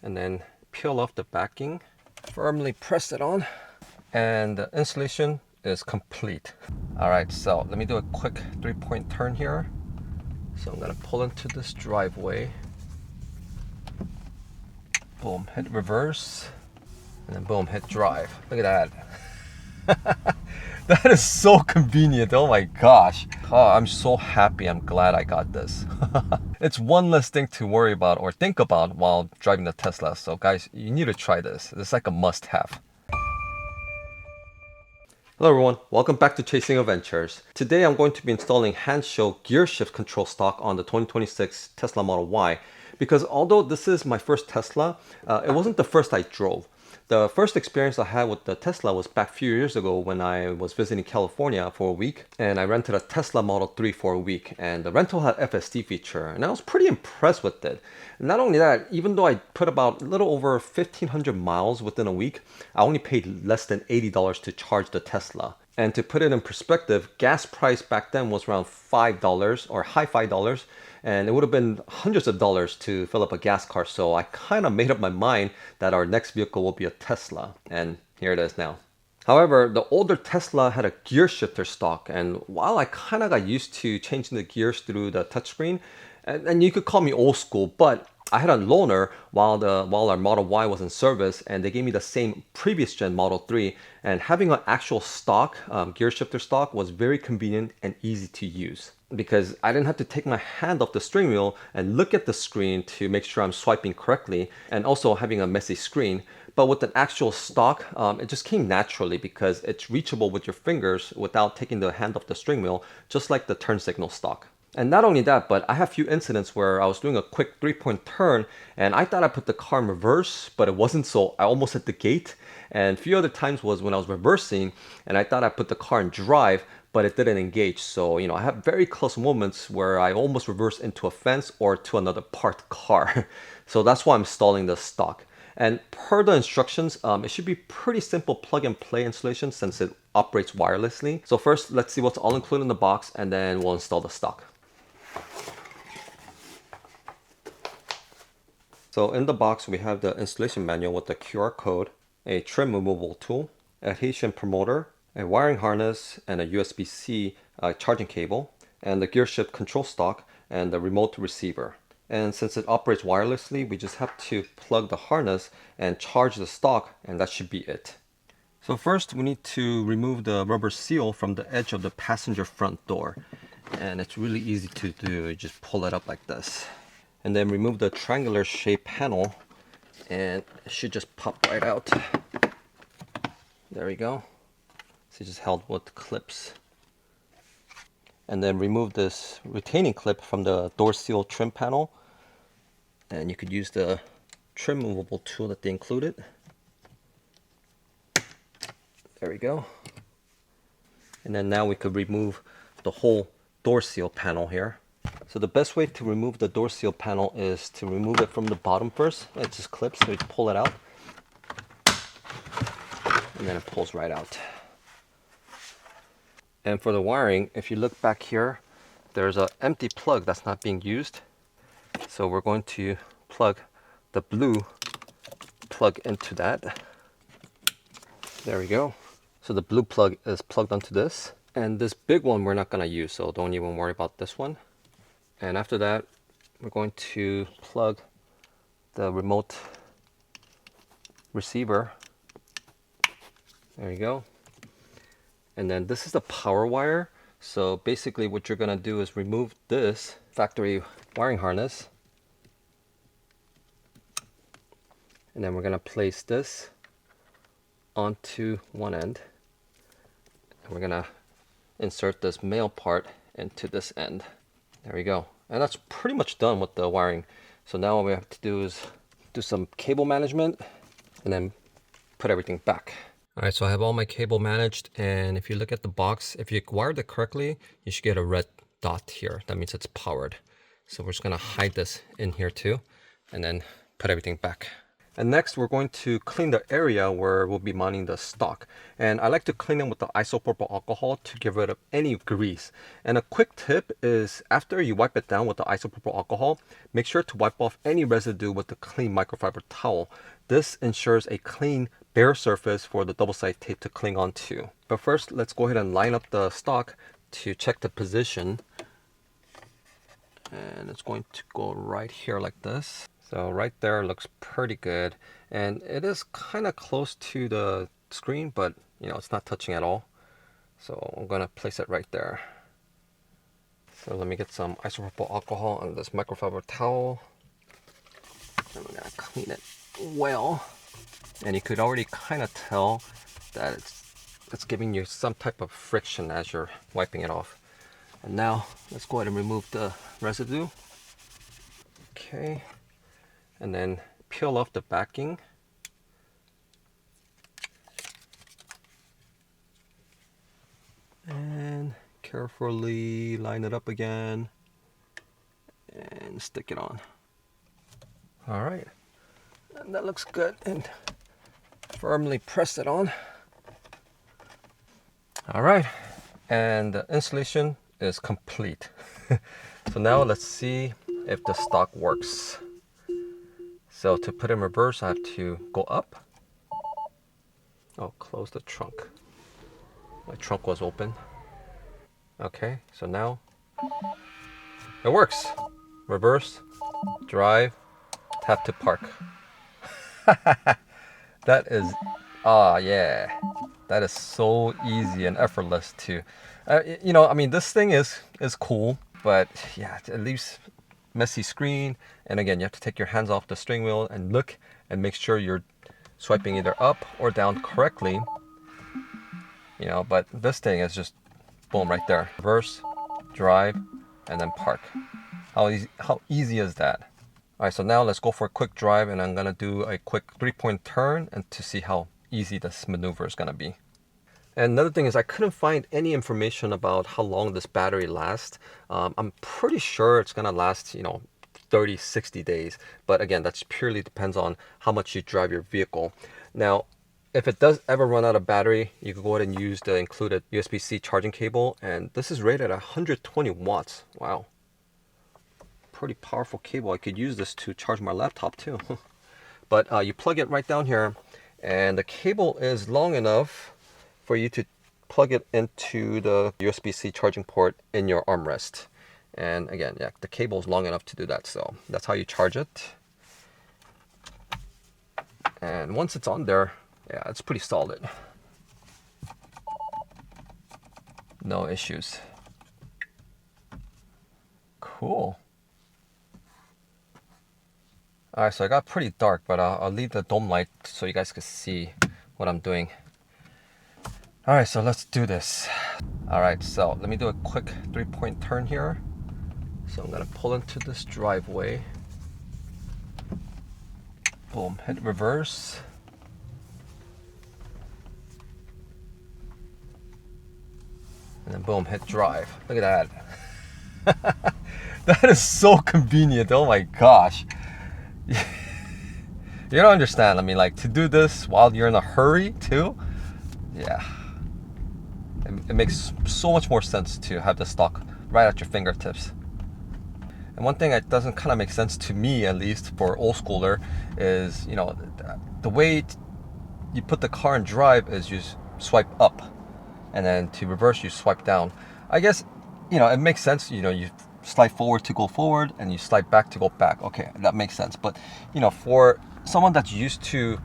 and then peel off the backing, firmly press it on, and the installation is complete. All right, so let me do a quick 3-point turn here. So I'm gonna pull into this driveway. Boom, hit reverse, and then boom, hit drive. Look at that. That is so convenient. Oh my gosh. Oh, I'm so happy. I'm glad I got this. It's one less thing to worry about or think about while driving the Tesla. So guys, you need to try this. It's like a must-have. Hello everyone, welcome back to Chasing Adventures. Today I'm going to be installing Hansshow Gear Shift Control Stalk on the 2026 Tesla Model Y, because although this is my first Tesla, it wasn't the first I drove. The first experience I had with the Tesla was back a few years ago when I was visiting California for a week, and I rented a Tesla Model 3 for a week, and the rental had FSD feature, and I was pretty impressed with it. Not only that, even though I put about a little over 1,500 miles within a week, I only paid less than $80 to charge the Tesla. And to put it in perspective, gas price back then was around $5 or high $5, and it would have been hundreds of dollars to fill up a gas car. So I kind of made up my mind that our next vehicle will be a Tesla, and here it is now. However, the older Tesla had a gear shifter stalk, and while I kind of got used to changing the gears through the touchscreen, and you could call me old school, but I had a loaner while our Model Y was in service, and they gave me the same previous gen Model 3, and having an actual stock gear shifter stock was very convenient and easy to use, because I didn't have to take my hand off the steering wheel and look at the screen to make sure I'm swiping correctly, and also having a messy screen. But with an actual stock, it just came naturally because it's reachable with your fingers without taking the hand off the steering wheel, just like the turn signal stock. And not only that, but I have a few incidents where I was doing a quick 3-point turn and I thought I put the car in reverse, but it wasn't, so I almost hit the gate. And a few other times was when I was reversing and I thought I put the car in drive, but it didn't engage. So, I have very close moments where I almost reversed into a fence or to another parked car. So that's why I'm installing the stock. And per the instructions, it should be pretty simple plug and play installation since it operates wirelessly. So first, let's see what's all included in the box, and then we'll install the stock. So in the box, we have the installation manual with the QR code, a trim removal tool, adhesion promoter, a wiring harness, and a USB-C charging cable, and the gear shift control stalk, and the remote receiver. And since it operates wirelessly, we just have to plug the harness and charge the stalk, and that should be it. So first, we need to remove the rubber seal from the edge of the passenger front door. And it's really easy to do. You just pull it up like this. And then remove the triangular shaped panel, and it should just pop right out. There we go. So it's just held with clips. And then remove this retaining clip from the door seal trim panel. And you could use the trim removable tool that they included. There we go. And then now we could remove the whole door seal panel here. So the best way to remove the door seal panel is to remove it from the bottom first. It just clips, so you pull it out. And then it pulls right out. And for the wiring, if you look back here, there's an empty plug that's not being used. So we're going to plug the blue plug into that. There we go. So the blue plug is plugged onto this. And this big one we're not going to use, so don't even worry about this one. And after that, we're going to plug the remote receiver. There you go. And then this is the power wire. So basically what you're going to do is remove this factory wiring harness. And then we're going to place this onto one end. And we're going to insert this male part into this end. There we go. And that's pretty much done with the wiring. So now what we have to do is do some cable management and then put everything back. All right, so I have all my cable managed, and if you look at the box, if you wired it correctly, you should get a red dot here. That means it's powered. So we're just gonna hide this in here too, and then put everything back. And next, we're going to clean the area where we'll be mounting the stock. And I like to clean them with the isopropyl alcohol to get rid of any grease. And a quick tip is after you wipe it down with the isopropyl alcohol, make sure to wipe off any residue with a clean microfiber towel. This ensures a clean, bare surface for the double-sided tape to cling onto. But first, let's go ahead and line up the stock to check the position. And it's going to go right here like this. So right there looks pretty good, and it is kind of close to the screen, but it's not touching at all. So I'm gonna place it right there. So let me get some isopropyl alcohol on this microfiber towel, and we're gonna clean it well. And you could already kind of tell that it's giving you some type of friction as you're wiping it off. And now let's go ahead and remove the residue. Okay. And then peel off the backing. And carefully line it up again and stick it on. All right, and that looks good. And firmly press it on. All right, and the installation is complete. So now let's see if the stock works. So to put in reverse, I have to go up. Oh, close the trunk. My trunk was open. Okay, so now it works. Reverse, drive, tap to park. That is, yeah, that is so easy and effortless to, I mean, this thing is cool, but yeah, it leaves messy screen. And again, you have to take your hands off the steering wheel and look and make sure you're swiping either up or down correctly. But this thing is just boom right there. Reverse, drive, and then park. How easy is that? All right, so now let's go for a quick drive, and I'm gonna do a quick 3-point turn and to see how easy this maneuver is gonna be. And another thing is I couldn't find any information about how long this battery lasts. I'm pretty sure it's gonna last, 30, 60 days. But again, that purely depends on how much you drive your vehicle. Now, if it does ever run out of battery, you can go ahead and use the included USB-C charging cable. And this is rated at 120 watts. Wow. Pretty powerful cable. I could use this to charge my laptop too. But you plug it right down here, and the cable is long enough for you to plug it into the USB-C charging port in your armrest. And again, yeah, the cable is long enough to do that. So that's how you charge it. And once it's on there, yeah, it's pretty solid. No issues. Cool. All right, so I got pretty dark, but I'll leave the dome light so you guys can see what I'm doing. All right, so let's do this. All right, so let me do a quick 3-point turn here. So I'm gonna pull into this driveway. Boom, hit reverse. And then boom, hit drive. Look at that. That is so convenient. Oh my gosh. You don't understand. I mean, like, to do this while you're in a hurry too. Yeah. It makes so much more sense to have the stock right at your fingertips. And one thing that doesn't kind of make sense to me, at least for old schooler, is the way you put the car in drive is you swipe up, and then to reverse you swipe down. I guess it makes sense. You slide forward to go forward, and you slide back to go back. Okay, that makes sense. But for someone that's used to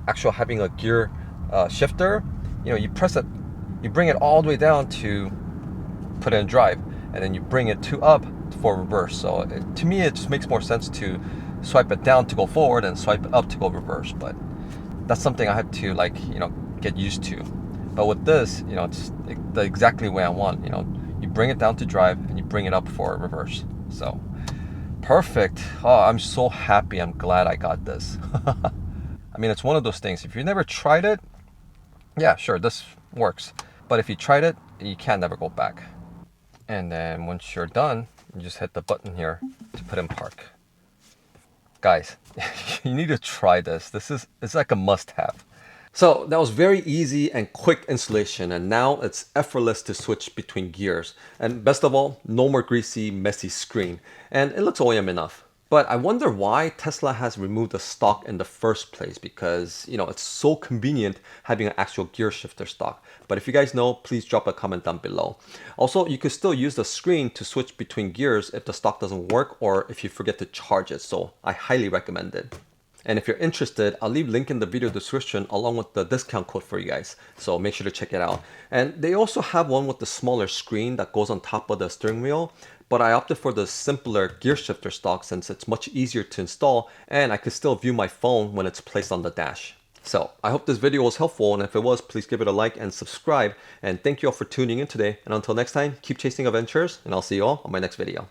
actually having a gear shifter, you press it, you bring it all the way down to put it in drive, and then you bring it up for reverse. So to me, it just makes more sense to swipe it down to go forward and swipe it up to go reverse. But that's something I had to get used to. But with this, it's the exactly way I want. You bring it down to drive and you bring it up for reverse. So perfect. Oh, I'm so happy. I'm glad I got this. I mean, it's one of those things. If you never tried it, yeah, sure, this works. But if you tried it, you can never go back. And then once you're done, you just hit the button here to put in park. Guys, You need to try this. It's like a must-have. So that was very easy and quick installation, and now it's effortless to switch between gears. And best of all, no more greasy, messy screen. And it looks OEM enough. But I wonder why Tesla has removed the stock in the first place, because it's so convenient having an actual gear shifter stock. But if you guys know, please drop a comment down below. Also, you could still use the screen to switch between gears if the stock doesn't work or if you forget to charge it. So I highly recommend it. And if you're interested, I'll leave a link in the video description along with the discount code for you guys. So make sure to check it out. And they also have one with the smaller screen that goes on top of the steering wheel. But I opted for the simpler gear shifter stock since it's much easier to install and I could still view my phone when it's placed on the dash. So I hope this video was helpful, and if it was, please give it a like and subscribe. And thank you all for tuning in today. And until next time, keep chasing adventures, and I'll see you all on my next video.